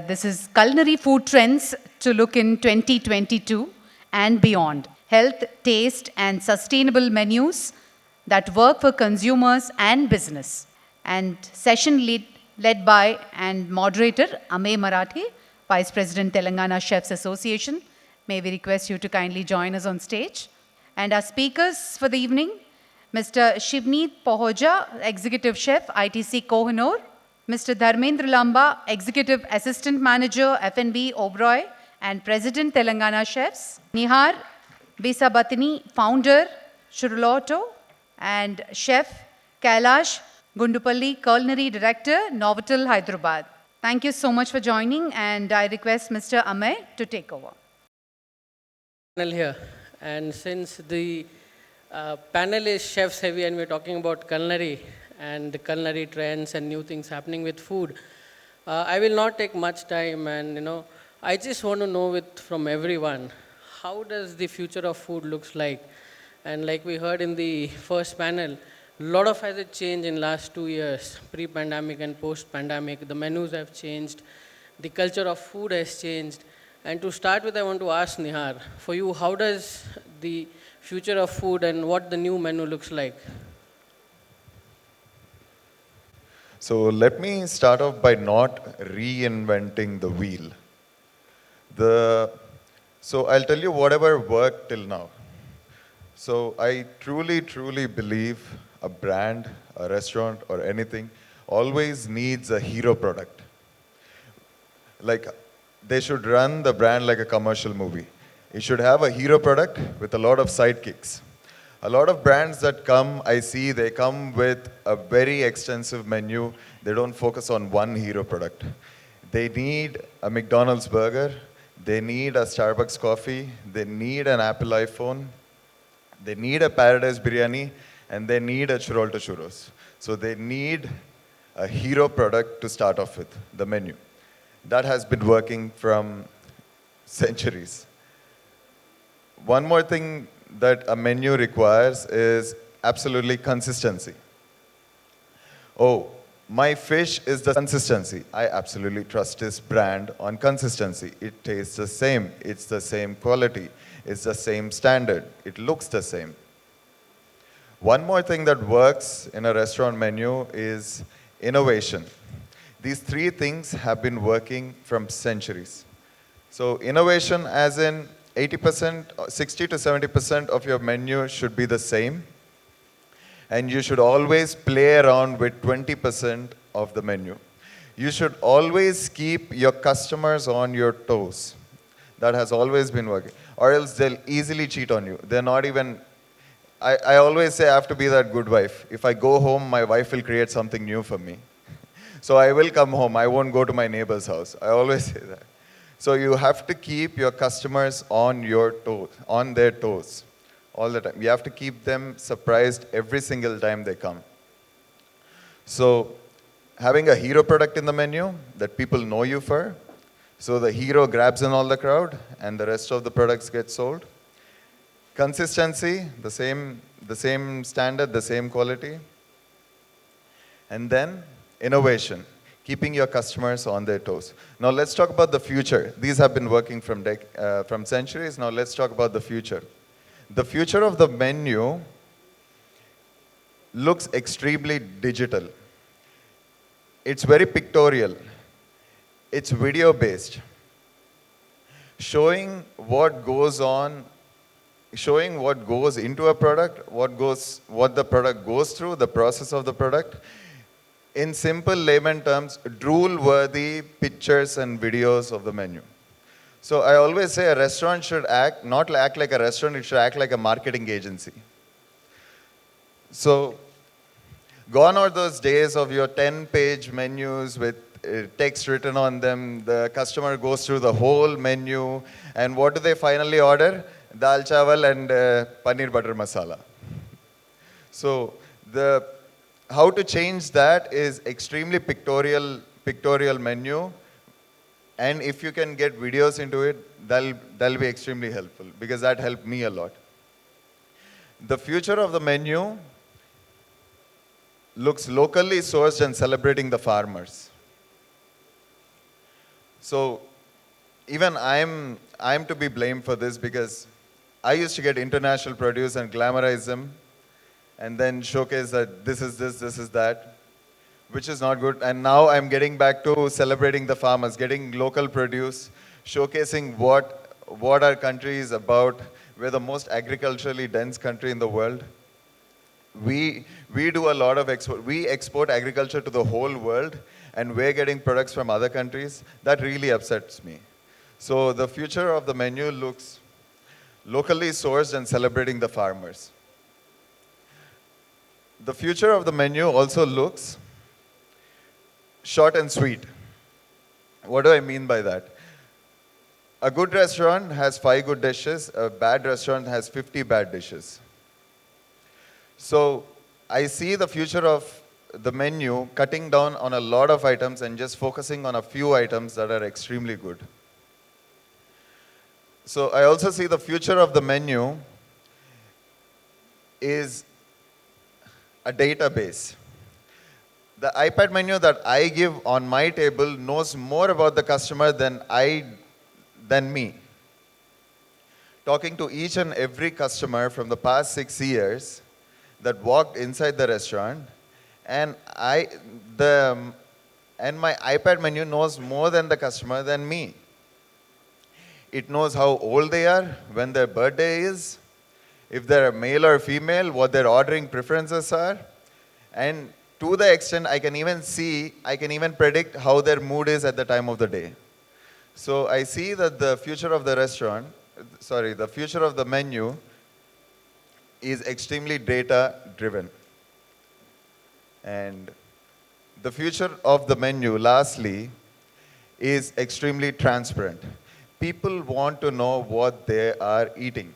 this is culinary food trends to look in 2022 and beyond. Health, taste, and sustainable menus that work for consumers and business. And session led by and moderator Amey Marathi, Vice President Telangana Chefs Association. May we request you to kindly join us on stage. And our speakers for the evening, Mr. Shivneet Pohoja, Executive Chef, ITC Kohinoor, Mr. Dharmendra Lamba, Executive Assistant Manager, F&B Oberoi, and President Telangana Chefs, Nihar Visabatini, Founder, churrolto, and Chef Kailash Gundupalli, Culinary Director, Novotel, Hyderabad. Thank you so much for joining, and I request Mr. Amey to take over. Panel here, and since the panel is chefs heavy and we're talking about culinary and the culinary trends and new things happening with food, I will not take much time, and I just want to know from everyone, how does the future of food looks like? And like we heard in the first panel, a lot of has changed in last 2 years, pre-pandemic and post-pandemic. The menus have changed, the culture of food has changed. And to start with, I want to ask Nihar, for you, how does the future of food and what the new menu looks like? So let me start off by not reinventing the wheel. So I'll tell you whatever worked till now. So I truly, truly believe a brand, a restaurant, or anything always needs a hero product. Like, they should run the brand like a commercial movie. It should have a hero product with a lot of sidekicks. A lot of brands that come, I see, they come with a very extensive menu. They don't focus on one hero product. They need a McDonald's burger. They need a Starbucks coffee. They need an Apple iPhone. They need a Paradise Biryani. And they need a churrolto churros. So they need a hero product to start off with, the menu. That has been working from centuries. One more thing that a menu requires is absolutely consistency. Oh, my fish is the consistency. I absolutely trust this brand on consistency. It tastes the same. It's the same quality. It's the same standard. It looks the same. One more thing that works in a restaurant menu is innovation. These three things have been working from centuries. So innovation as in 80%, 60 to 70% of your menu should be the same. And you should always play around with 20% of the menu. You should always keep your customers on your toes. That has always been working. Or else they'll easily cheat on you. They're not even... I always say I have to be that good wife. If I go home, my wife will create something new for me. So I will come home. I won't go to my neighbor's house. I always say that. So you have to keep your customers on your toes, on their toes, all the time. You have to keep them surprised every single time they come. So having a hero product in the menu that people know you for, so the hero grabs in all the crowd and the rest of the products get sold. Consistency, the same standard, the same quality. And then innovation, keeping your customers on their toes. Now let's talk about the future. These have been working from centuries. Now let's talk about the future. The future of the menu looks extremely digital. It's very pictorial. It's video based. Showing what goes into a product, what the product goes through, the process of the product. In simple layman terms, drool-worthy pictures and videos of the menu. So I always say a restaurant should not act like a restaurant, it should act like a marketing agency. So gone are those days of your 10-page menus with text written on them. The customer goes through the whole menu, and what do they finally order? Dal chawal and paneer butter masala. So how to change that is extremely pictorial menu, and if you can get videos into it, that'll be extremely helpful, because that helped me a lot. The future of the menu looks locally sourced and celebrating the farmers. So even I'm to be blamed for this because I used to get international produce and glamorize them and then showcase that this is this is that, which is not good. And now I'm getting back to celebrating the farmers, getting local produce, showcasing what our country is about. We're the most agriculturally dense country in the world. We do a lot of export. We export agriculture to the whole world, and we're getting products from other countries. That really upsets me. So the future of the menu looks locally sourced and celebrating the farmers. The future of the menu also looks short and sweet. What do I mean by that? A good restaurant has 5 good dishes, a bad restaurant has 50 bad dishes. So I see the future of the menu cutting down on a lot of items and just focusing on a few items that are extremely good. So I also see the future of the menu is a database. The iPad menu that I give on my table knows more about the customer than me. Talking to each and every customer from the past 6 years that walked inside the restaurant, and and my iPad menu knows more than the customer than me. It knows how old they are, when their birthday is, if they're male or female, what their ordering preferences are, and to the extent I can even predict how their mood is at the time of the day. So I see that the future of the future of the menu is extremely data driven. And the future of the menu, lastly, is extremely transparent. People want to know what they are eating.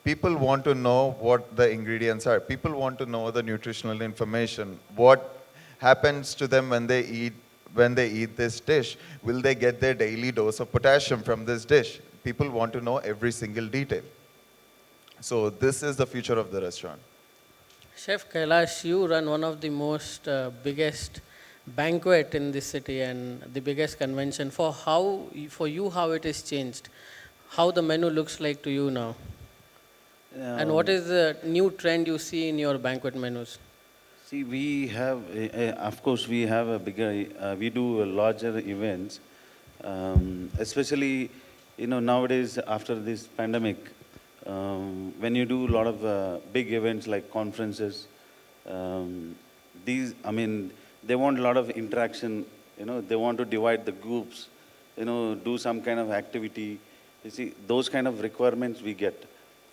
People want to know what the ingredients are. People want to know the nutritional information. What happens to them when they eat this dish? Will they get their daily dose of potassium from this dish? People want to know every single detail. So this is the future of the restaurant. Chef Kailash, you run one of the most biggest banquet in this city and the biggest convention. For you, how it is changed? How the menu looks like to you now? And what is the new trend you see in your banquet menus? See, we have, of course, we have a bigger, we do larger events, especially, nowadays after this pandemic, when you do a lot of big events like conferences, they want a lot of interaction, they want to divide the groups, do some kind of activity. You see, those kind of requirements we get.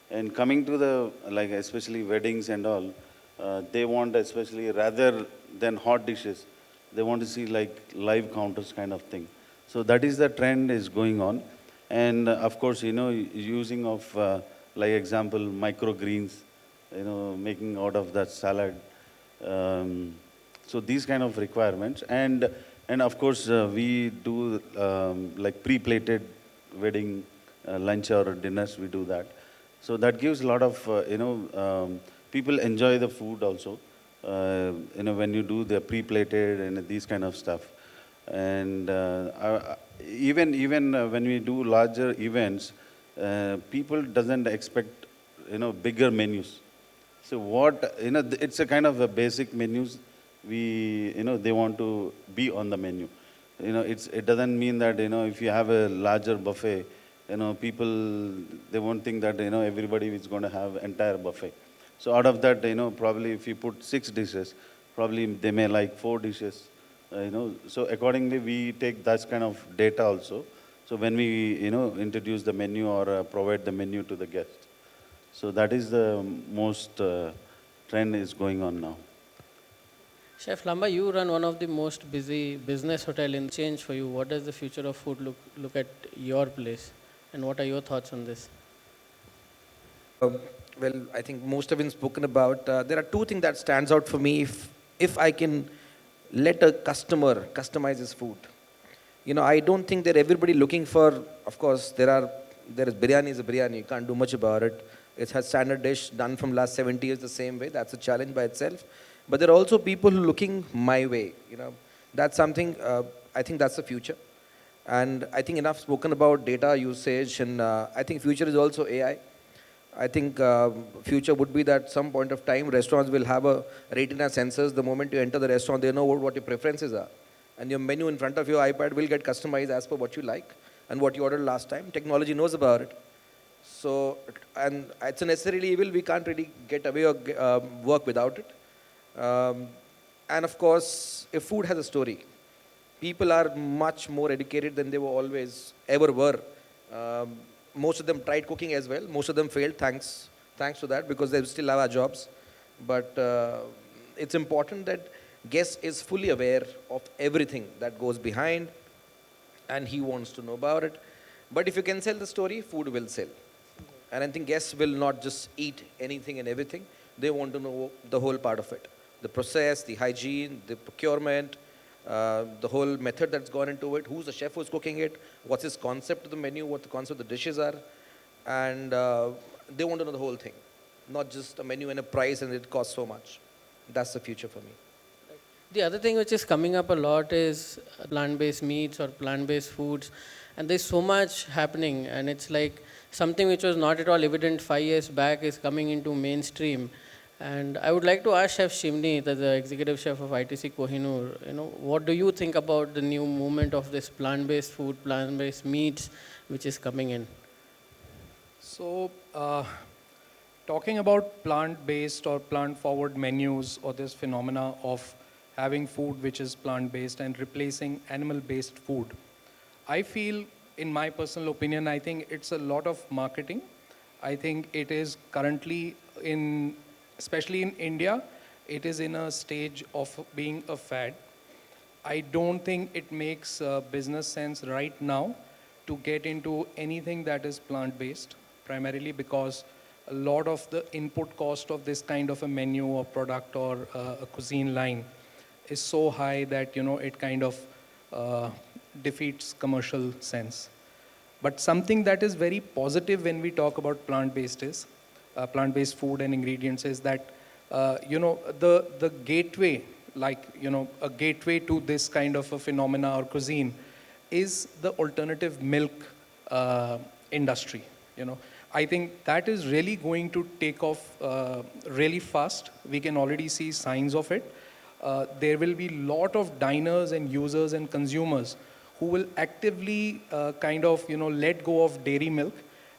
And coming to the, like especially weddings and all, they want especially rather than hot dishes, they want to see like live counters kind of thing. So that is the trend is going on. And of course, using of, like example, microgreens, making out of that salad. So these kind of requirements. And of course, we do like pre-plated wedding lunch or dinners, we do that. So that gives a lot of, people enjoy the food also, when you do the pre-plated and these kind of stuff. And even when we do larger events, people doesn't expect, bigger menus. So what, it's a kind of a basic menus they want to be on the menu. It doesn't mean that, if you have a larger buffet, people, they won't think that, everybody is going to have entire buffet. So out of that, probably if you put 6 dishes, probably they may like 4 dishes, So accordingly, we take that kind of data also. So when we, introduce the menu or provide the menu to the guest. So that is the most trend is going on now. Chef Lamba, you run one of the most busy business hotel in change for you. What does the future of food look at your place? And what are your thoughts on this? Well, I think most have been spoken about. There are 2 things that stands out for me. If I can let a customer customize his food. I don't think that everybody looking for, of course, there is biryani is a biryani. You can't do much about it. It has standard dish done from last 70 years the same way. That's a challenge by itself. But there are also people who are looking my way. That's something, I think that's the future. And I think enough spoken about data usage, and I think future is also AI. I think future would be that some point of time restaurants will have a retina sensors. The moment you enter the restaurant, they know what your preferences are. And your menu in front of your iPad will get customized as per what you like and what you ordered last time. Technology knows about it. So, and it's a necessarily evil. We can't really get away or work without it. And of course, if food has a story, people are much more educated than they were always ever were. Most of them tried cooking as well. Most of them failed, thanks to that, because they still have our jobs. But it's important that guest is fully aware of everything that goes behind, and he wants to know about it. But if you can sell the story, food will sell. And I think guests will not just eat anything and everything. They want to know the whole part of it. The process, the hygiene, the procurement, the whole method that's gone into it, who's the chef who's cooking it, what's his concept of the menu, what the concept of the dishes are. And they want to know the whole thing, not just a menu and a price and it costs so much. That's the future for me. The other thing which is coming up a lot is plant-based meats or plant-based foods, and there's so much happening, and it's like something which was not at all evident 5 years back is coming into mainstream. And I would like to ask Chef Shimni, the executive chef of ITC Kohinoor, what do you think about the new movement of this plant-based food, plant-based meats, which is coming in? So, talking about plant-based or plant-forward menus, or this phenomena of having food which is plant-based and replacing animal-based food, I feel, in my personal opinion, I think it's a lot of marketing. I think it is currently especially in India, it is in a stage of being a fad. I don't think it makes business sense right now to get into anything that is plant-based, primarily because a lot of the input cost of this kind of a menu or product or a cuisine line is so high that it kind of defeats commercial sense. But something that is very positive when we talk about plant-based is plant-based food and ingredients is that the gateway, a gateway to this kind of a phenomena or cuisine is the alternative milk industry. I think that is really going to take off really fast. We can already see signs of it. There will be a lot of diners and users and consumers who will actively let go of dairy milk,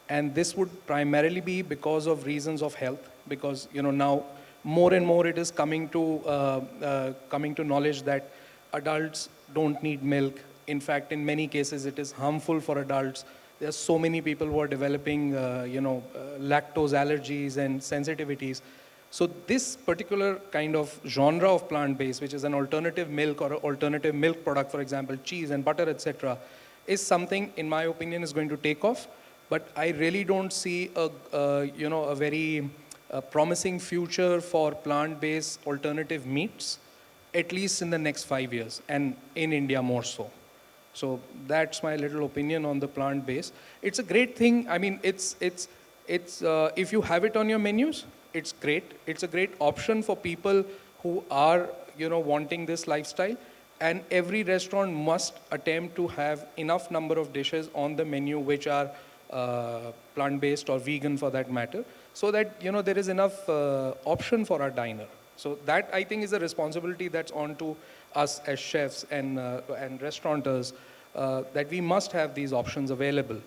and this would primarily be because of reasons of health, because now more and more it is coming to knowledge that adults don't need milk. In fact, in many cases it is harmful for adults. There are so many people who are developing lactose allergies and sensitivities. So this particular kind of genre of plant-based, which is an alternative milk or alternative milk product, for example, cheese and butter, etc., is something, in my opinion, is going to take off. But I really don't see a very promising future for plant-based alternative meats, at least in the next 5 years, and in India more so. So that's my little opinion on the plant-based. It's a great thing. I mean, it's if you have it on your menus, it's great. It's a great option for people who are, wanting this lifestyle. And every restaurant must attempt to have enough number of dishes on the menu which are plant-based or vegan for that matter, so that, there is enough option for our diner. So that, I think, is a responsibility that's on to us as chefs and restaurateurs, that we must have these options available.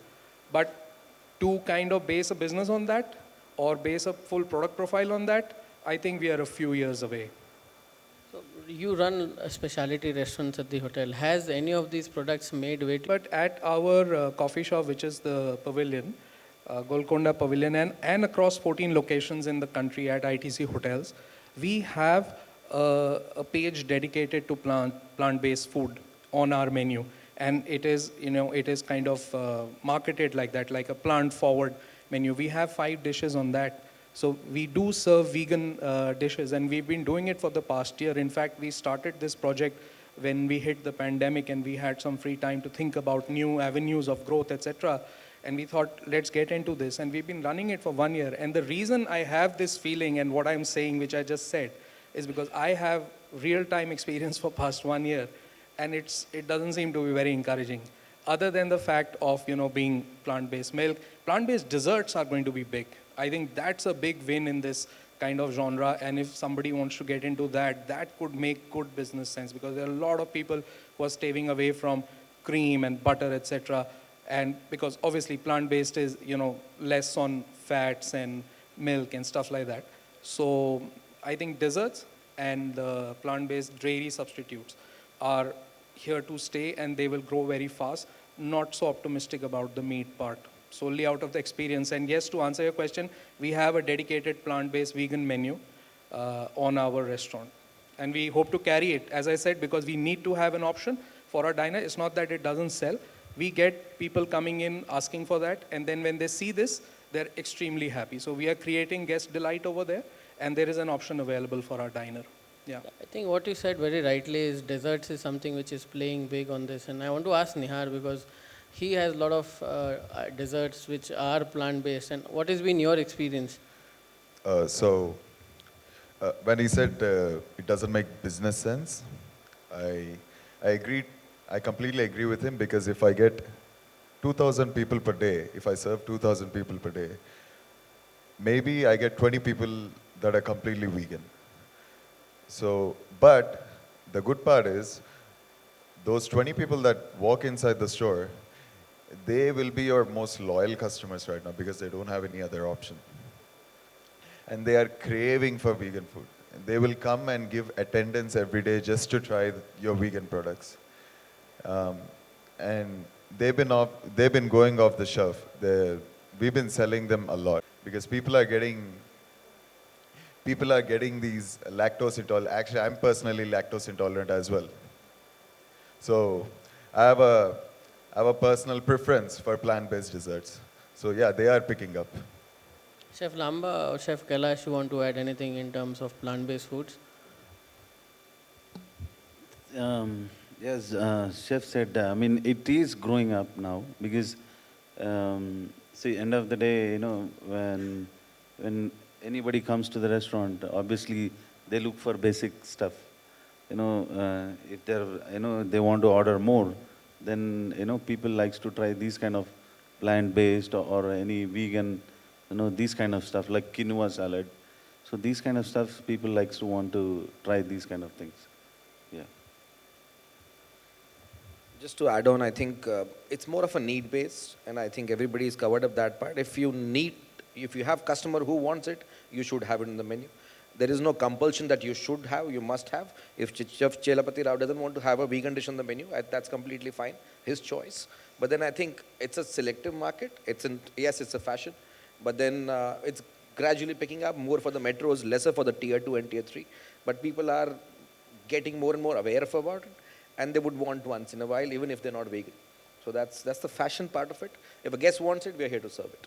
But to kind of base a business on that, or base a full product profile on that, I think we are a few years away. So you run specialty restaurants at the hotel. Has any of these products made way? But at our coffee shop, which is the Pavilion, Golconda Pavilion, and across 14 locations in the country at ITC hotels, we have a page dedicated to plant-based food on our menu. And it is, it is kind of marketed like that, like a plant-forward menu. We have 5 dishes on that. So we do serve vegan dishes, and we've been doing it for the past year. In fact, we started this project when we hit the pandemic and we had some free time to think about new avenues of growth, etc. And we thought, let's get into this. And we've been running it for 1 year. And the reason I have this feeling and what I'm saying, which I just said, is because I have real-time experience for past 1 year, and it doesn't seem to be very encouraging. other than the fact of, being plant-based milk, plant-based desserts are going to be big. I think that's a big win in this kind of genre, and if somebody wants to get into that, that could make good business sense, because there are a lot of people who are staving away from cream and butter, etc. And because obviously plant-based is, less on fats and milk and stuff like that. So I think desserts and the plant-based dairy substitutes are here to stay, and they will grow very fast. Not so optimistic about the meat part, solely out of the experience. And yes, to answer your question, we have a dedicated plant-based vegan menu on our restaurant. And we hope to carry it, as I said, because we need to have an option for our diner. It's not that it doesn't sell. We get people coming in asking for that, and then when they see this, they're extremely happy. So we are creating guest delight over there, and there is an option available for our diner. Yeah. I think what you said very rightly is desserts is something which is playing big on this. And I want to ask Nihar, because he has a lot of desserts which are plant-based. And what has been your experience? So, when he said it doesn't make business sense, I agreed. I completely agree with him, because if I get 2,000 people per day, if I serve 2,000 people per day, maybe I get 20 people that are completely vegan. So, but the good part is, those 20 people that walk inside the store, they will be your most loyal customers right now, because they don't have any other option. And they are craving for vegan food. And they will come and give attendance every day just to try your vegan products. And they've been going off the shelf. We've been selling them a lot, because people are getting these lactose intolerant. Actually, I'm personally lactose intolerant as well. So I have a personal preference for plant-based desserts. So yeah, they are picking up. Chef Lamba or Chef Kailash, you want to add anything in terms of plant-based foods? Yes, Chef said, I mean, it is growing up now, because, see, end of the day, when anybody comes to the restaurant, obviously they look for basic stuff. If they want to order more, then, people likes to try these kind of plant-based or any vegan, these kind of stuff, like quinoa salad. So these kind of stuff, people likes to want to try these kind of things. Yeah. Just to add on, I think it's more of a need based, and I think everybody is covered up that part. If you have customer who wants it, you should have it in the menu. There is no compulsion that you should have, you must have. If Chef Chelapati Rao doesn't want to have a vegan dish on the menu, that's completely fine, his choice. But then I think it's a selective market. Yes, it's a fashion, but then it's gradually picking up, more for the metros, lesser for the tier 2 and tier 3. But people are getting more and more aware about it, and they would want once in a while, even if they're not vegan. So that's the fashion part of it. If a guest wants it, we are here to serve it.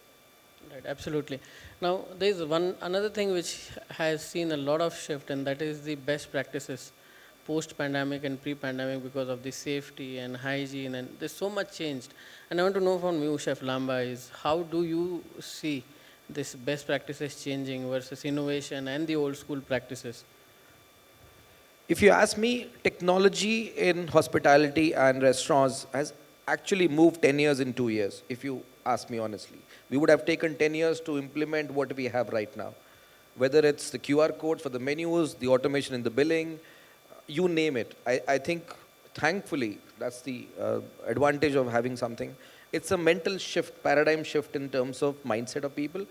Right, absolutely. Now, there is another thing which has seen a lot of shift, and that is the best practices post-pandemic and pre-pandemic, because of the safety and hygiene, and there's so much changed. And I want to know from you, Chef Lamba, is how do you see this best practices changing versus innovation and the old school practices? If you ask me, technology in hospitality and restaurants has actually moved 10 years in 2 years, if you ask me honestly. We would have taken 10 years to implement what we have right now. Whether it's the QR codes for the menus, the automation in the billing, you name it. I think, thankfully, that's the advantage of having something. It's a mental shift, paradigm shift in terms of mindset of people.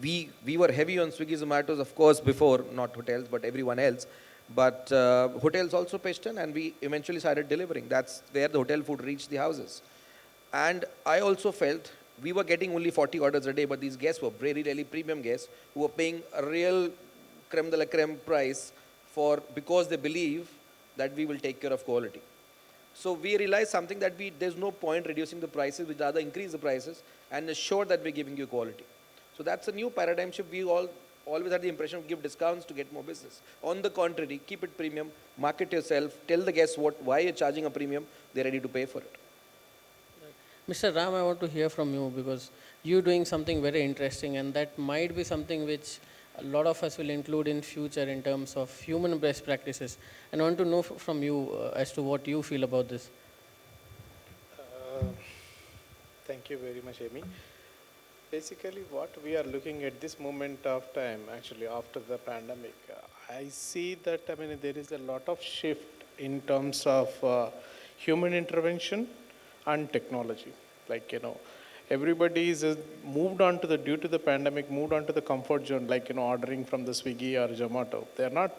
We were heavy on Swiggy, Zomatos, of course, before, not hotels, but everyone else. But hotels also pitched in, and we eventually started delivering. That's where the hotel food reached the houses. And I also felt we were getting only 40 orders a day, but these guests were very, really premium guests who were paying a real creme de la creme price because they believe that we will take care of quality. So we realized something, that there's no point reducing the prices, we'd rather increase the prices and assure that we're giving you quality. So that's a new paradigm shift. We always had the impression of give discounts to get more business. On the contrary, keep it premium, market yourself, tell the guests why you're charging a premium, they're ready to pay for it. Mr. Ram, I want to hear from you, because you're doing something very interesting, and that might be something which a lot of us will include in future in terms of human best practices. And I want to know from you as to what you feel about this. Thank you very much, Amy. Basically, what we are looking at this moment of time, actually after the pandemic, I see that there is a lot of shift in terms of human intervention and technology. Like everybody is moved on to the due to the pandemic, moved on to the comfort zone, like ordering from the Swiggy or Zomato. They are not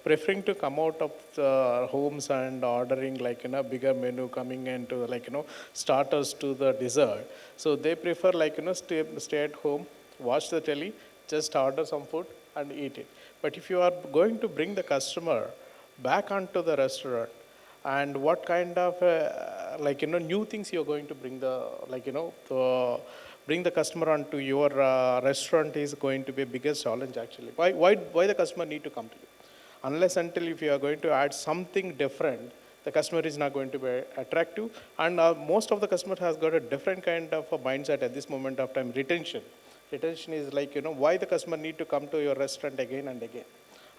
preferring to come out of the homes and ordering like bigger menu, coming into like starters to the dessert. So they prefer like stay at home, watch the telly, just order some food and eat it. But if you are going to bring the customer back onto the restaurant, and what kind of new things you're going to bring the bring the customer onto your restaurant is going to be a biggest challenge actually. Why the customer need to come to you? Unless until if you are going to add something different, the customer is not going to be attractive. And most of the customer has got a different kind of a mindset at this moment of time. Retention is like why the customer need to come to your restaurant again and again.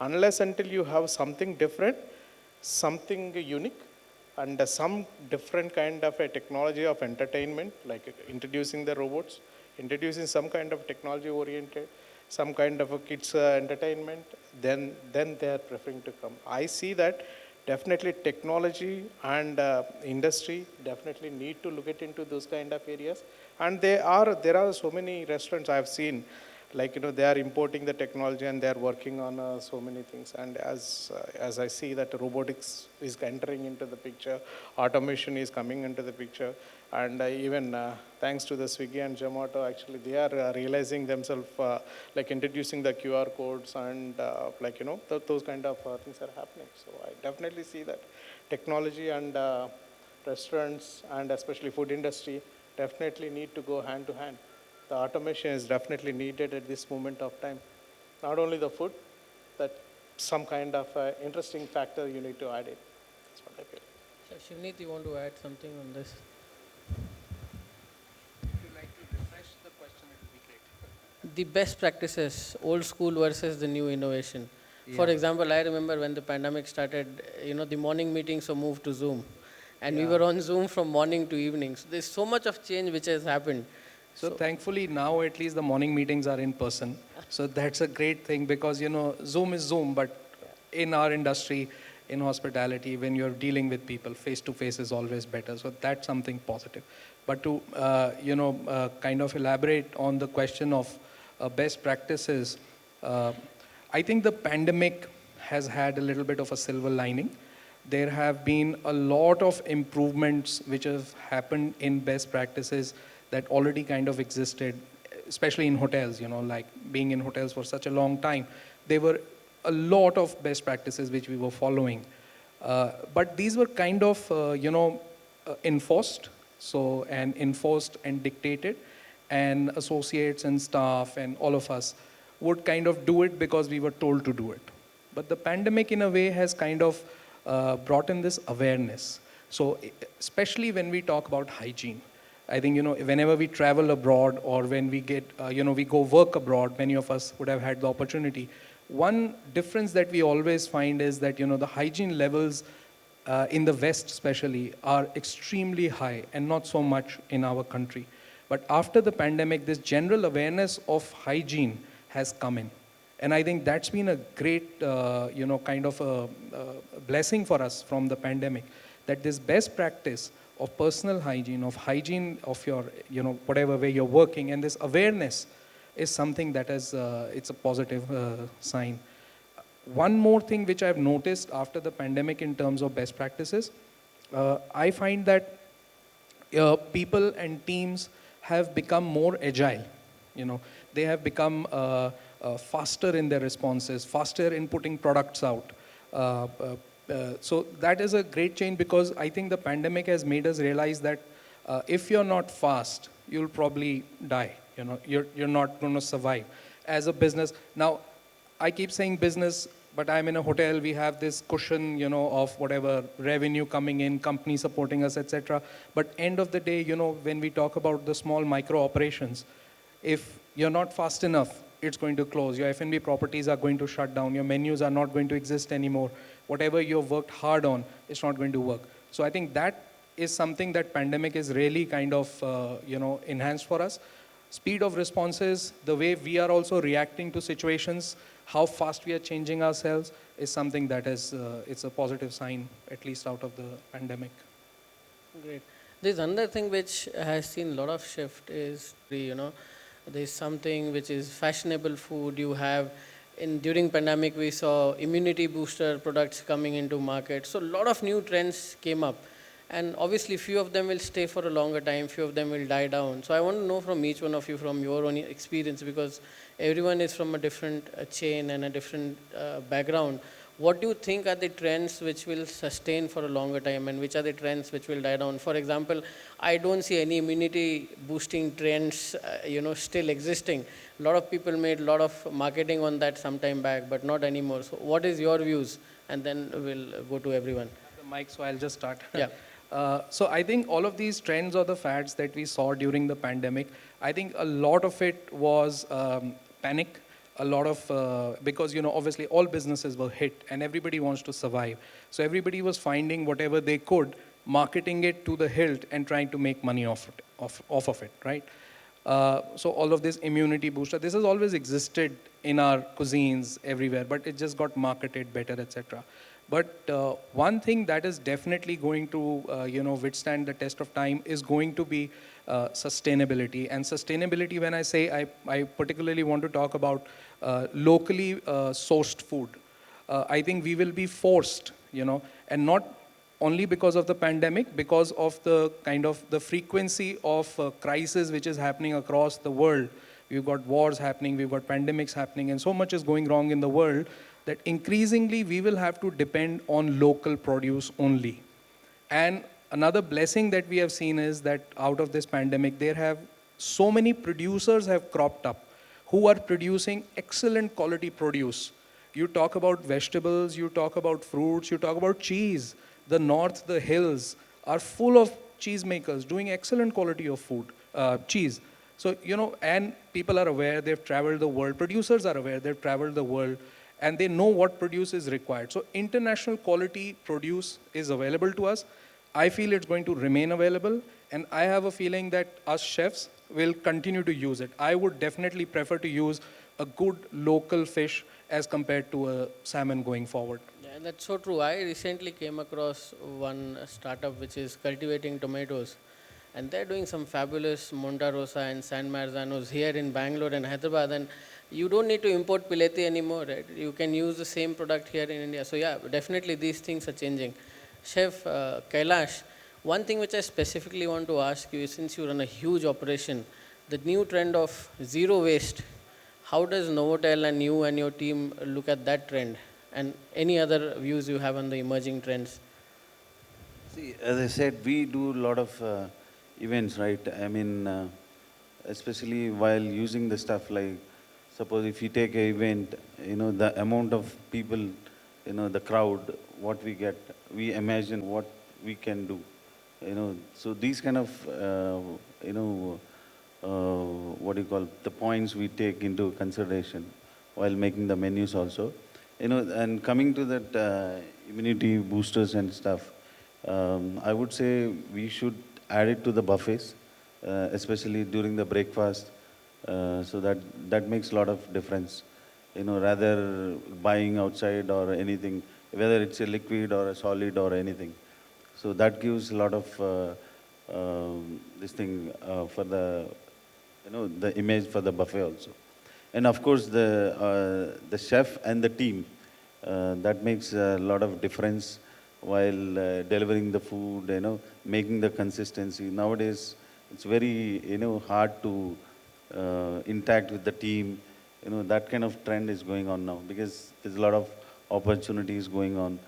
Unless until you have something different, something unique, and some different kind of a technology of entertainment, like introducing the robots, introducing some kind of technology oriented, some kind of a kids entertainment, then they are preferring to come. I see that definitely technology and industry definitely need to look at into those kind of areas. And there are so many restaurants I have seen, like they are importing the technology and they are working on so many things. And as I see that robotics is entering into the picture, automation is coming into the picture, and even thanks to the Swiggy and Zomato, actually they are realizing themselves like introducing the QR codes and those kind of things are happening. So I definitely see that technology and restaurants and especially food industry definitely need to go hand to hand. The automation is definitely needed at this moment of time. Not only the food, but some kind of interesting factor you need to add it. That's what I feel. So, Shivneet, you want to add something on this? If you like to refresh the question, it would be great. The best practices, old school versus the new innovation. For Yeah. example, I remember when the pandemic started, the morning meetings were moved to Zoom. And we Yeah. were on Zoom from morning to evening. So there's so much of change which has happened. So thankfully now at least the morning meetings are in person. So that's a great thing because Zoom is Zoom, but in our industry, in hospitality, when you're dealing with people, face to face is always better. So that's something positive. But to kind of elaborate on the question of best practices, I think the pandemic has had a little bit of a silver lining. There have been a lot of improvements which have happened in best practices that already kind of existed, especially in hotels, like being in hotels for such a long time. There were a lot of best practices which we were following. But these were kind of, enforced, enforced and dictated, and associates and staff and all of us would kind of do it because we were told to do it. But the pandemic in a way has kind of brought in this awareness. So especially when we talk about hygiene, I think, whenever we travel abroad or when we get, we go work abroad, many of us would have had the opportunity. One difference that we always find is that, the hygiene levels in the West especially are extremely high and not so much in our country. But after the pandemic, this general awareness of hygiene has come in. And I think that's been a great, kind of a blessing for us from the pandemic, that this best practice of personal hygiene, of hygiene of your, whatever way you're working, and this awareness is something that is, it's a positive sign. One more thing which I've noticed after the pandemic in terms of best practices, I find that people and teams have become more agile. They have become faster in their responses, faster in putting products out. So that is a great change because I think the pandemic has made us realize that if you're not fast, you'll probably die. You're not going to survive as a business. Now, I keep saying business, but I'm in a hotel. We have this cushion, of whatever revenue coming in, company supporting us, etc. But end of the day, when we talk about the small micro operations, if you're not fast enough, it's going to close. Your F&B properties are going to shut down. Your menus are not going to exist anymore. Whatever you've worked hard on, it's not going to work. So I think that is something that pandemic is really kind of, enhanced for us. Speed of responses, the way we are also reacting to situations, how fast we are changing ourselves is something that is, it's a positive sign, at least out of the pandemic. Great. There's another thing which has seen a lot of shift is, there's something which is fashionable food. You have, during pandemic, we saw immunity booster products coming into market. So a lot of new trends came up. And obviously, few of them will stay for a longer time, few of them will die down. So I want to know from each one of you, from your own experience, because everyone is from a different chain and a different background. What do you think are the trends which will sustain for a longer time, and which are the trends which will die down? For example, I don't see any immunity boosting trends, still existing. A lot of people made a lot of marketing on that some time back, but not anymore. So what is your views? And then we'll go to everyone. The mic, so I'll just start. Yeah. So I think all of these trends or the fads that we saw during the pandemic, I think a lot of it was panic. A lot of, because, obviously all businesses were hit and everybody wants to survive. So everybody was finding whatever they could, marketing it to the hilt and trying to make money off of it, right? So all of this immunity booster, this has always existed in our cuisines everywhere, but it just got marketed better, etc. But one thing that is definitely going to, withstand the test of time is going to be sustainability. And sustainability, when I say, I particularly want to talk about locally sourced food. I think we will be forced, and not only because of the pandemic, because of the kind of the frequency of crisis which is happening across the world. We've got wars happening, we've got pandemics happening, and so much is going wrong in the world that increasingly we will have to depend on local produce only. And another blessing that we have seen is that out of this pandemic, there have so many producers have cropped up who are producing excellent quality produce. You talk about vegetables, you talk about fruits, you talk about cheese. The north, the hills are full of cheese makers doing excellent quality of food, cheese. So, and people are aware, they've traveled the world, producers are aware, they've traveled the world, and they know what produce is required. So international quality produce is available to us. I feel it's going to remain available, and I have a feeling that us chefs will continue to use it. I would definitely prefer to use a good local fish as compared to a salmon going forward. Yeah, that's so true. I recently came across one startup which is cultivating tomatoes, and they're doing some fabulous Monta Rosa and San Marzanos here in Bangalore and Hyderabad, and you don't need to import Pileti anymore, right? You can use the same product here in India. So yeah, definitely these things are changing. Chef Kailash, one thing which I specifically want to ask you is, since you run a huge operation, the new trend of zero waste, how does Novotel and you and your team look at that trend? And any other views you have on the emerging trends? See, as I said, we do a lot of events, right? I mean, especially while using the stuff, like, suppose if you take an event, the amount of people, the crowd, what we get, we imagine what we can do, So these kind of, what do you call, the points we take into consideration while making the menus also. And coming to that immunity boosters and stuff, I would say we should add it to the buffets, especially during the breakfast, so that makes a lot of difference. Rather buying outside or anything, whether it's a liquid or a solid or anything. So that gives a lot of this thing for the, the image for the buffet also. And of course the chef and the team, that makes a lot of difference while delivering the food, making the consistency. Nowadays, it's very, hard to interact with the team. That kind of trend is going on now because there's a lot of opportunities going on.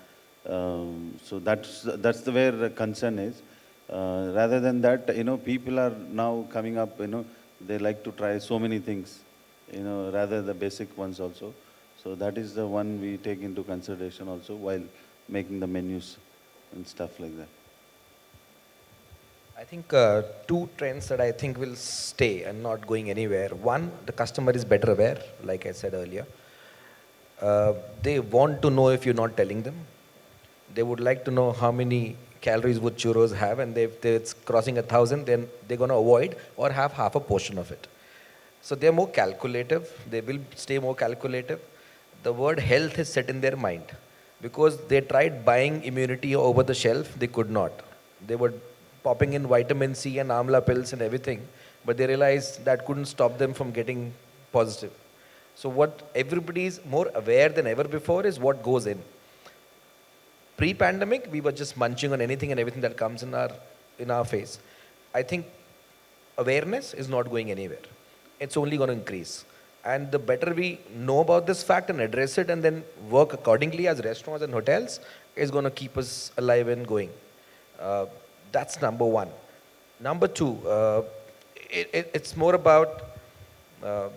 So that's the where the concern is. Rather than that, people are now coming up, they like to try so many things, rather the basic ones also. So that is the one we take into consideration also while making the menus and stuff like that. I think two trends that I think will stay and not going anywhere. One, the customer is better aware, like I said earlier. They want to know if you're not telling them. They would like to know how many calories would churros have, and if it's crossing 1,000, then they're going to avoid or have half a portion of it. So they're more calculative. They will stay more calculative. The word health is set in their mind because they tried buying immunity over the shelf. They could not. They were popping in vitamin C and amla pills and everything, but they realized that couldn't stop them from getting positive. So what everybody is more aware than ever before is what goes in. Pre-pandemic, we were just munching on anything and everything that comes in our face. I think awareness is not going anywhere. It's only going to increase. And the better we know about this fact and address it and then work accordingly as restaurants and hotels is going to keep us alive and going. That's number one. Number two, it's more about the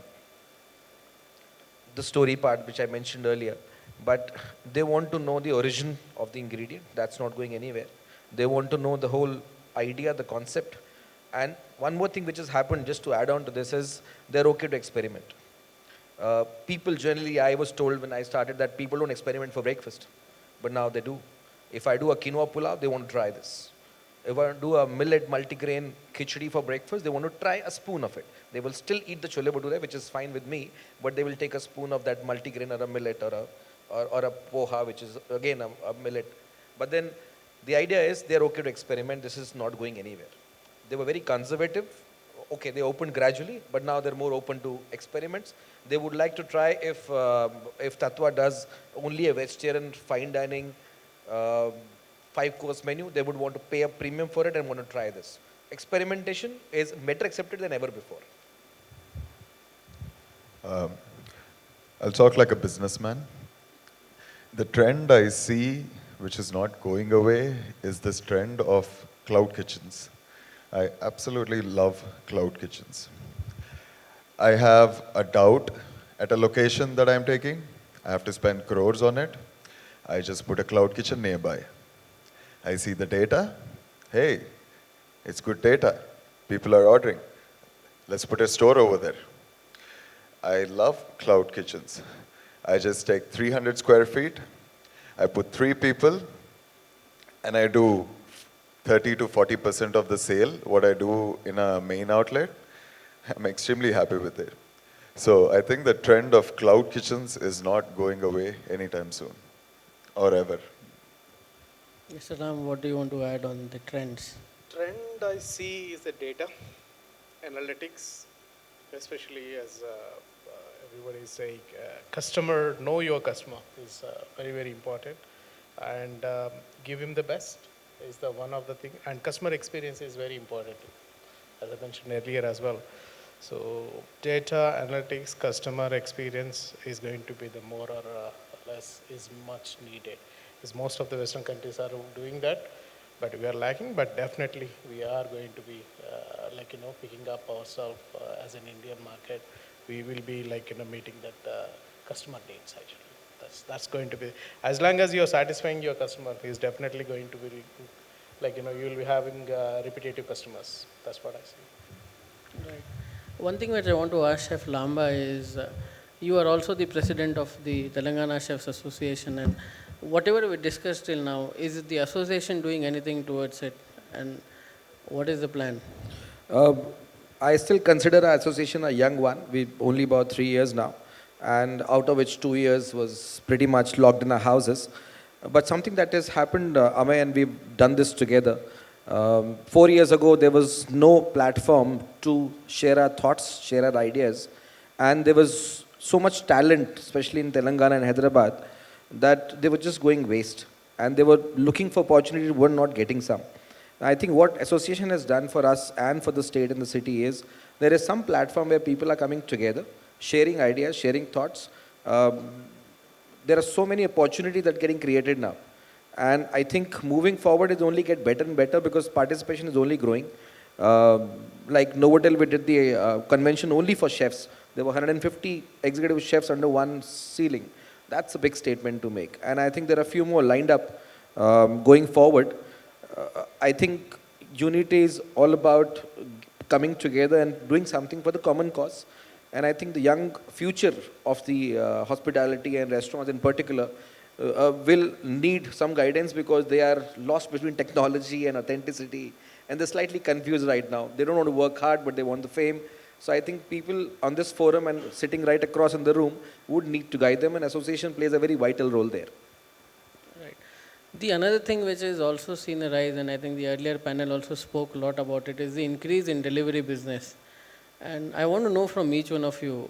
story part, which I mentioned earlier. But they want to know the origin of the ingredient. That's not going anywhere. They want to know the whole idea, the concept. And one more thing which has happened, just to add on to this, is they're okay to experiment. People generally, I was told when I started that people don't experiment for breakfast. But now they do. If I do a quinoa pulao, they want to try this. If I do a millet multigrain khichdi for breakfast, they want to try a spoon of it. They will still eat the chole bhature, which is fine with me, but they will take a spoon of that multigrain or a millet or a poha, which is again a millet. But then the idea is they're okay to experiment. This is not going anywhere. They were very conservative. Okay, they opened gradually, but now they're more open to experiments. They would like to try if Tatwa does only a vegetarian fine dining 5-course menu, they would want to pay a premium for it and want to try this. Experimentation is better accepted than ever before. I'll talk like a businessman. The trend I see, which is not going away, is this trend of cloud kitchens. I absolutely love cloud kitchens. I have a doubt at a location that I'm taking. I have to spend crores on it. I just put a cloud kitchen nearby. I see the data. Hey, it's good data. People are ordering. Let's put a store over there. I love cloud kitchens. I just take 300 square feet, I put 3 people, and I do 30 to 40% of the sale, what I do in a main outlet. I'm extremely happy with it. So I think the trend of cloud kitchens is not going away anytime soon, or ever. Mr. Ram, what do you want to add on the trends? Trend I see is the data, analytics, especially as everybody is saying, know your customer is very, very important, and give him the best is the one of the thing, and customer experience is very important, as I mentioned earlier as well. So data, analytics, customer experience is going to be the more or less is much needed. Because most of the Western countries are doing that, but we are lacking. But definitely we are going to be picking up ourselves as an Indian market. We will be meeting that customer needs actually. That's going to be, as long as you're satisfying your customer, is definitely going to be you will be having repetitive customers. That's what I see. Right. One thing which I want to ask Chef Lamba is, you are also the president of the Telangana Chefs Association, and whatever we discussed till now, is the association doing anything towards it, and what is the plan? I still consider our association a young one. We're only about 3 years now, and out of which 2 years was pretty much locked in our houses. But something that has happened, Amay, and we've done this together. 4 years ago, there was no platform to share our thoughts, share our ideas, and there was so much talent, especially in Telangana and Hyderabad, that they were just going waste, and they were looking for opportunities, were not getting some. I think what association has done for us and for the state and the city is there is some platform where people are coming together, sharing ideas, sharing thoughts. There are so many opportunities that are getting created now. And I think moving forward is only get better and better because participation is only growing. Like Novotel, we did the convention only for chefs. There were 150 executive chefs under one ceiling. That's a big statement to make. And I think there are a few more lined up going forward. I think unity is all about coming together and doing something for the common cause. And I think the young future of the hospitality and restaurants in particular will need some guidance because they are lost between technology and authenticity, and they're slightly confused right now. They don't want to work hard, but they want the fame. So I think people on this forum and sitting right across in the room would need to guide them, and association plays a very vital role there. Right. The another thing which is also seen a rise, and I think the earlier panel also spoke a lot about it, is the increase in delivery business. And I want to know from each one of you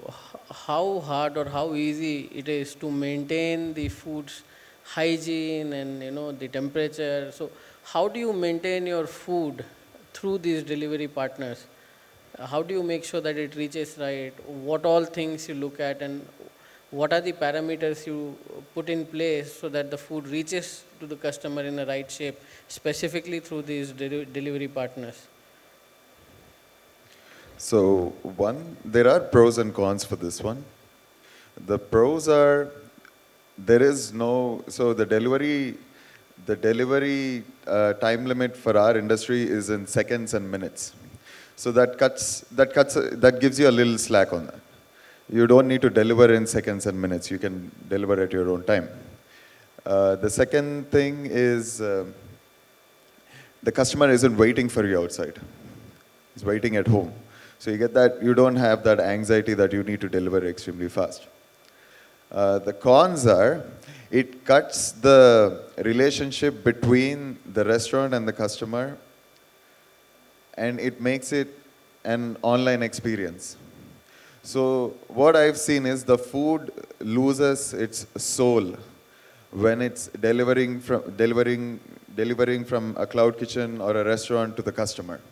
how hard or how easy it is to maintain the food's hygiene and the temperature. So how do you maintain your food through these delivery partners? How do you make sure that it reaches right? What all things you look at, and what are the parameters you put in place so that the food reaches to the customer in the right shape, specifically through these delivery partners? So one, there are pros and cons for this one. The pros are, there is no, so the delivery time limit for our industry is in seconds and minutes. So that gives you a little slack on that. You don't need to deliver in seconds and minutes. You can deliver at your own time. The second thing is the customer isn't waiting for you outside. He's waiting at home. So you get that, you don't have that anxiety that you need to deliver extremely fast. The cons are, it cuts the relationship between the restaurant and the customer, and it makes it an online experience. So what I've seen is the food loses its soul when it's delivering from a cloud kitchen or a restaurant to the customer.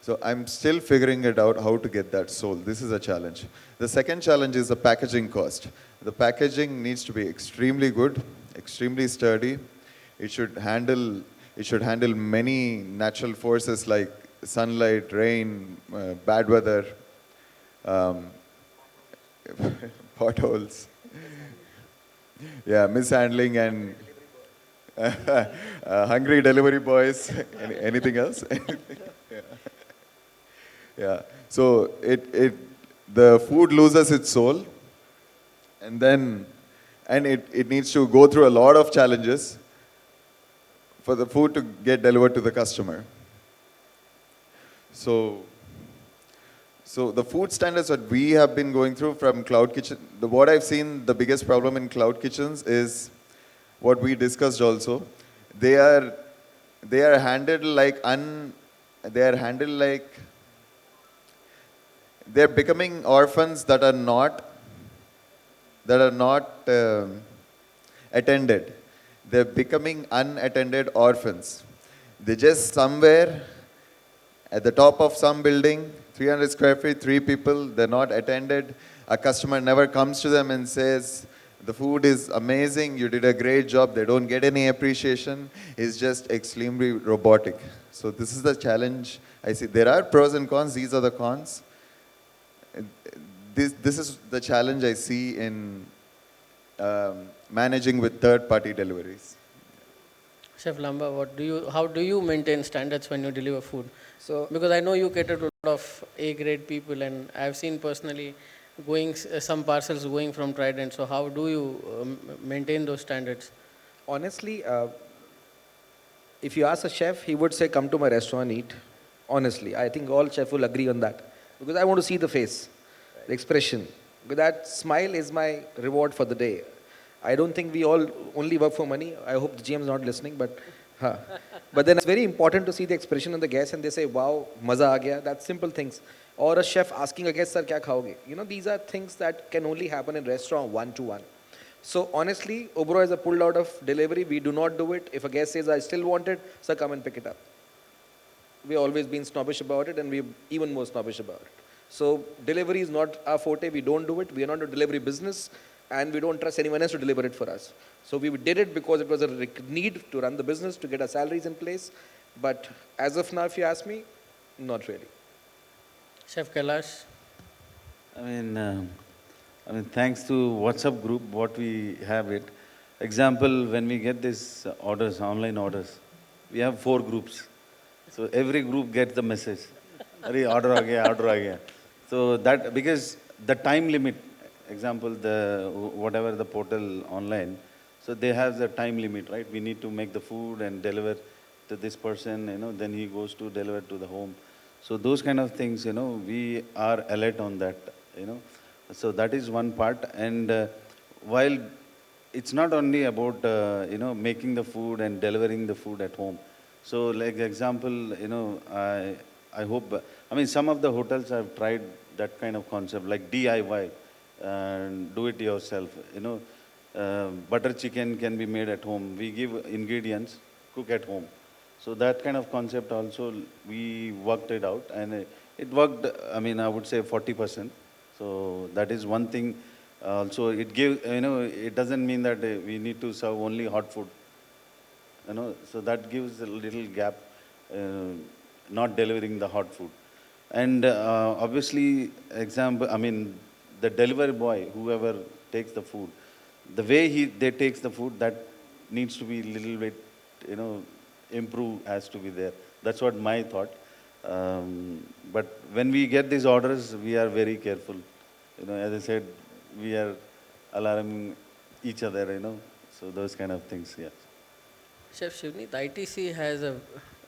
So I'm still figuring it out how to get that soul. This is a challenge. The second challenge is the packaging cost. The packaging needs to be extremely good, extremely sturdy. It should handle many natural forces like sunlight, rain, bad weather, potholes, yeah, mishandling, and hungry delivery boys. Anything else? Yeah. So the food loses its soul, and it needs to go through a lot of challenges for the food to get delivered to the customer. So the food standards that we have been going through from cloud kitchen, what I've seen, the biggest problem in cloud kitchens is what we discussed also. They are handled like they're becoming orphans that are not attended. They're becoming unattended orphans. They're just somewhere at the top of some building, 300 square feet, 3 people, they're not attended. A customer never comes to them and says, the food is amazing, you did a great job. They don't get any appreciation. It's just extremely robotic. So this is the challenge I see. There are pros and cons. These are the cons. This is the challenge I see in managing with third-party deliveries. Chef Lamba, how do you maintain standards when you deliver food? So, Because I know you cater to a lot of A-grade people, and I've seen personally some parcels going from Trident. So how do you maintain those standards? honestly, if you ask a chef, he would say, come to my restaurant, eat. Honestly, I think all chefs will agree on that. Because I want to see the face, the expression. Because that smile is my reward for the day. I don't think we all only work for money. I hope the GM is not listening, but then it's very important to see the expression on the guests, and they say, wow, maza aa gaya. That's simple things. Or a chef asking a guest, sir, kya khaoge? These are things that can only happen in restaurant one-to-one. So honestly, Obro is a pulled out of delivery. We do not do it. If a guest says, I still want it, sir, come and pick it up. We've always been snobbish about it, and we're even more snobbish about it. So delivery is not our forte. We don't do it. We are not a delivery business, and we don't trust anyone else to deliver it for us. So we did it because it was a need to run the business, to get our salaries in place. But as of now, if you ask me, not really. Chef Kailash? I mean, thanks to WhatsApp group, what we have it. Example, when we get these orders, online orders, we have 4 groups. So every group gets the message. Arey, order aa gaya, order aa gaya. So that, because the time limit, example, whatever the portal online, so they have the time limit, right? We need to make the food and deliver to this person, then he goes to deliver to the home. So those kind of things, we are alert on that, So that is one part. And while it's not only about, making the food and delivering the food at home. So like example, I hope, I mean, some of the hotels have tried that kind of concept, like DIY, and do it yourself, butter chicken can be made at home. We give ingredients, cook at home. So that kind of concept also, we worked it out, and it worked, I mean, I would say 40%. So that is one thing. Also, it gives, it doesn't mean that we need to serve only hot food, so that gives a little gap, not delivering the hot food. And obviously, example, I mean, the delivery boy, whoever takes the food, the way they takes the food, that needs to be a little bit, improve has to be there. That's what my thought. But when we get these orders, we are very careful. As I said, we are alarming each other, so those kind of things, yeah. Chef Shivneet, ITC has a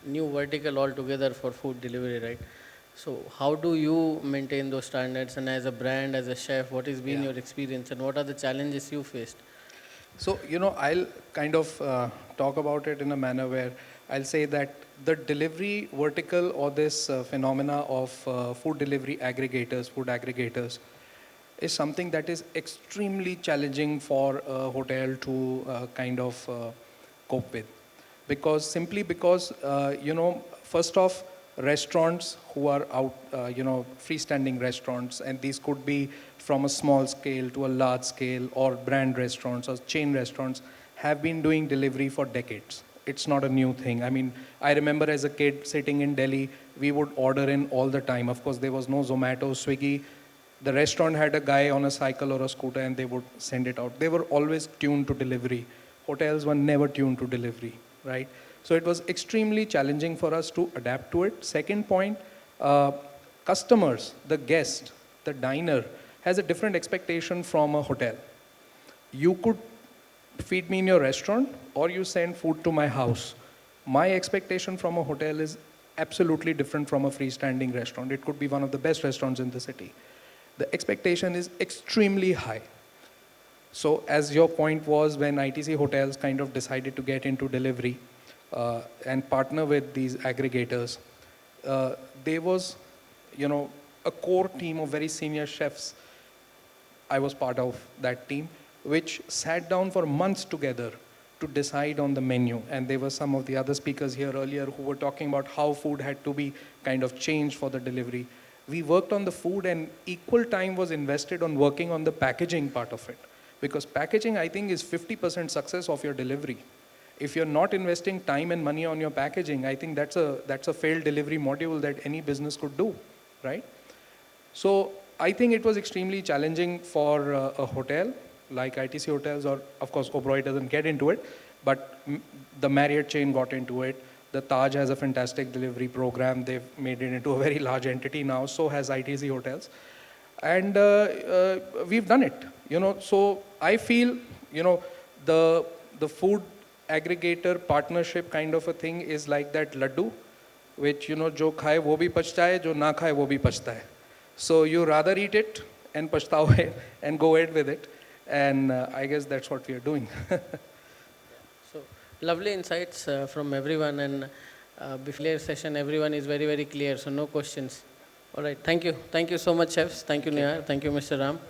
new vertical altogether for food delivery, right? So how do you maintain those standards, and as a brand, as a chef, what has been your experience and what are the challenges you faced? So, I'll kind of talk about it in a manner where I'll say that the delivery vertical, or this phenomena of food delivery aggregators, food aggregators, is something that is extremely challenging for a hotel to kind of cope with. Simply because, first off, restaurants who are out, freestanding restaurants, and these could be from a small scale to a large scale, or brand restaurants or chain restaurants, have been doing delivery for decades. It's not a new thing. I mean, I remember as a kid sitting in Delhi, we would order in all the time. Of course, there was no Zomato, Swiggy. The restaurant had a guy on a cycle or a scooter, and they would send it out. They were always tuned to delivery. Hotels were never tuned to delivery, right? So it was extremely challenging for us to adapt to it. Second point, customers, the guest, the diner, has a different expectation from a hotel. You could feed me in your restaurant, or you send food to my house. My expectation from a hotel is absolutely different from a freestanding restaurant. It could be one of the best restaurants in the city. The expectation is extremely high. So as your point was, when ITC hotels kind of decided to get into delivery and partner with these aggregators, there was, a core team of very senior chefs. I was part of that team, which sat down for months together to decide on the menu. And there were some of the other speakers here earlier who were talking about how food had to be kind of changed for the delivery. We worked on the food, and equal time was invested on working on the packaging part of it. Because packaging, I think, is 50% success of your delivery. If you're not investing time and money on your packaging, I think that's a failed delivery module that any business could do, right? So I think it was extremely challenging for a hotel like ITC hotels, or of course Oberoi doesn't get into it, but the Marriott chain got into it. The Taj has a fantastic delivery program. They've made it into a very large entity now. So has ITC hotels. And we've done it, So I feel, the food aggregator partnership kind of a thing is like that laddu, which, jo khaye wo bhi pachta hai, jo na khaye wo bhi pachta hai. So you rather eat it and pachhtao hai and go ahead with it. And I guess that's what we are doing. So lovely insights from everyone, and before session, everyone is very, very clear, so no questions. All right, thank you. Thank you so much, chefs. Thank you, Nihar. Thank you, Mr. Ram.